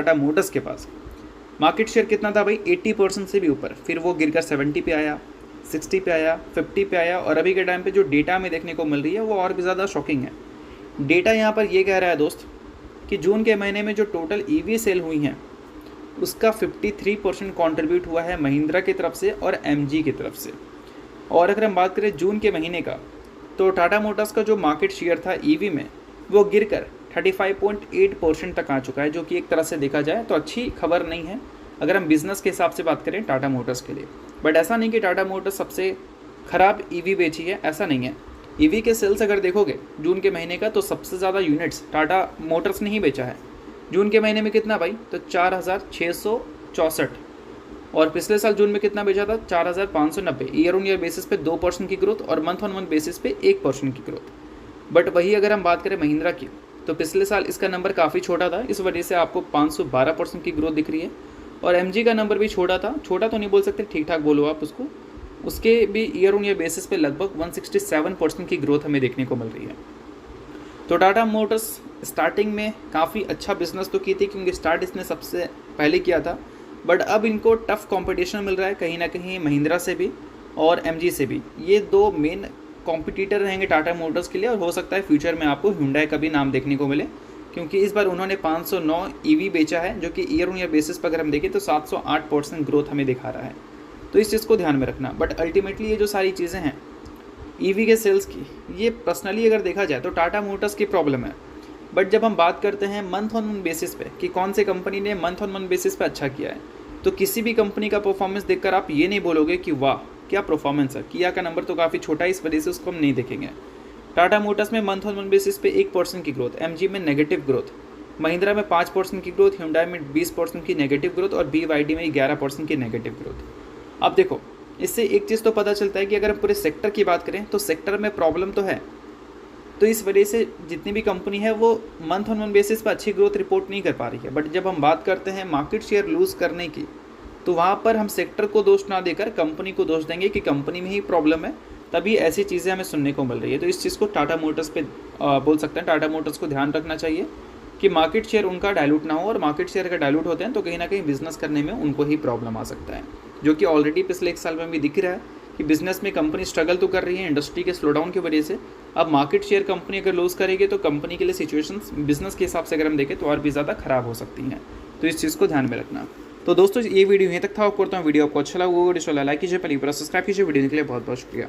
Tata Motors के पास market share कितना था भाई, 80% से भी ऊपर। फिर वो गिरकर 70 पे आया, 60 पे आया, 50 पे आया, और अभी के टाइम पे जो डेटा में देखने को मिल रही है वो और भी ज़्यादा शॉकिंग है। डेटा यहाँ पर ये कह रहा है दोस्त कि जून के महीने में जो टोटल ईवी सेल हुई हैं उसका 53% कॉन्ट्रीब्यूट हुआ है महिंद्रा की तरफ से और एमजी की तरफ से। और अगर हम बात करें जून के महीने का, तो टाटा मोटर्स का जो मार्केट शेयर था ईवी में वो गिरकर 35.8% तक आ चुका है, जो कि एक तरह से देखा जाए तो अच्छी खबर नहीं है अगर हम बिज़नेस के हिसाब से बात करें टाटा मोटर्स के लिए। बट ऐसा नहीं कि टाटा मोटर्स सबसे ख़राब ईवी बेची है, ऐसा नहीं है। ईवी के सेल्स अगर देखोगे जून के महीने का, तो सबसे ज़्यादा यूनिट्स टाटा मोटर्स ने ही बेचा है। जून के महीने में कितना भाई, तो 4664, और पिछले साल जून में कितना बेचा था, 4590। ईयर ऑन ईयर बेसिस पे 2% की ग्रोथ और मंथ ऑन मंथ बेसिस पे 1% की ग्रोथ। बट वही अगर हम बात करें महिंद्रा की, तो पिछले साल इसका नंबर काफ़ी छोटा था, इस वजह से आपको 512% की ग्रोथ दिख रही है। और एमजी का नंबर भी छोटा था, छोटा तो नहीं बोल सकते, ठीक ठाक बोलो आप उसको, उसके भी ईयर ऑन ईयर बेसिस पे लगभग 167% की ग्रोथ हमें देखने को मिल रही है। तो टाटा मोटर्स स्टार्टिंग में काफ़ी अच्छा बिजनेस तो की थी, क्योंकि स्टार्ट इसने सबसे पहले किया था। बट अब इनको टफ कंपटीशन मिल रहा है कहीं ना कहीं महिंद्रा से भी और एमजी से भी। ये दो मेन कॉम्पिटिटर रहेंगे टाटा मोटर्स के लिए, और हो सकता है फ्यूचर में आपको Hyundai का भी नाम देखने को मिले, क्योंकि इस बार उन्होंने 509 ईवी बेचा है, जो कि ईयर ऑन ईयर बेसिस पर अगर हम देखें तो 708% ग्रोथ हमें दिखा रहा है। तो इस चीज़ को ध्यान में रखना। बट अल्टीमेटली ये जो सारी चीज़ें हैं ईवी के सेल्स की, ये पर्सनली अगर देखा जाए तो टाटा मोटर्स की प्रॉब्लम है। बट जब हम बात करते हैं मंथ ऑन मंथ बेसिस पे कि कौन सी कंपनी ने मंथ ऑन मंथ बेसिस पे अच्छा किया है, तो किसी भी कंपनी का परफॉर्मेंस देखकर आप ये नहीं बोलोगे कि वाह क्या परफॉर्मेंस है। किया का नंबर तो काफ़ी छोटा है, इस वजह से उसको हम नहीं देखेंगे। टाटा मोटर्स में मंथ ऑन मंथ बेसिस पे 1% की ग्रोथ, एमजी में नेगेटिव ग्रोथ, महिंद्रा में 5% की ग्रोथ, Hyundai में 20% की नेगेटिव ग्रोथ और BYD में 11% की नेगेटिव ग्रोथ। अब देखो, इससे एक चीज़ तो पता चलता है कि अगर हम पूरे सेक्टर की बात करें तो सेक्टर में प्रॉब्लम तो है। तो इस वजह से जितनी भी कंपनी है वो मंथ ऑन मंथ बेसिस पर अच्छी ग्रोथ रिपोर्ट नहीं कर पा रही है। बट जब हम बात करते हैं मार्केट शेयर लूज़ करने की, तो वहाँ पर हम सेक्टर को दोष ना देकर कंपनी को दोष देंगे कि कंपनी में ही प्रॉब्लम है, तभी ऐसी चीज़ें हमें सुनने को मिल रही है। तो इस चीज़ को टाटा मोटर्स पे बोल सकते हैं, टाटा मोटर्स को ध्यान रखना चाहिए कि मार्केट शेयर उनका डाइल्यूट ना हो, और मार्केट शेयर अगर डाइल्यूट होते हैं तो कहीं ना कहीं बिजनेस करने में उनको ही प्रॉब्लम आ सकता है, जो कि ऑलरेडी पिछले 1 साल में भी दिख रहा है कि बिजनेस में कंपनी स्ट्रगल तो कर रही है इंडस्ट्री के स्लोडाउन की वजह से। अब मार्केट शेयर कंपनी अगर लूज़ करेगी तो कंपनी के लिए सिचुएशंस बिजनेस के हिसाब से अगर हम देखें तो और भी ज़्यादा खराब हो सकती हैं। तो इस चीज़ को ध्यान में रखना। तो दोस्तों ये वीडियो यहीं तक था। आपको करता हूँ वीडियो आपको अच्छा लगा, वो वीडियो लाइक कीजिए, पहले सब्सक्राइब कीजिए। वीडियो के लिए बहुत बहुत शुक्रिया।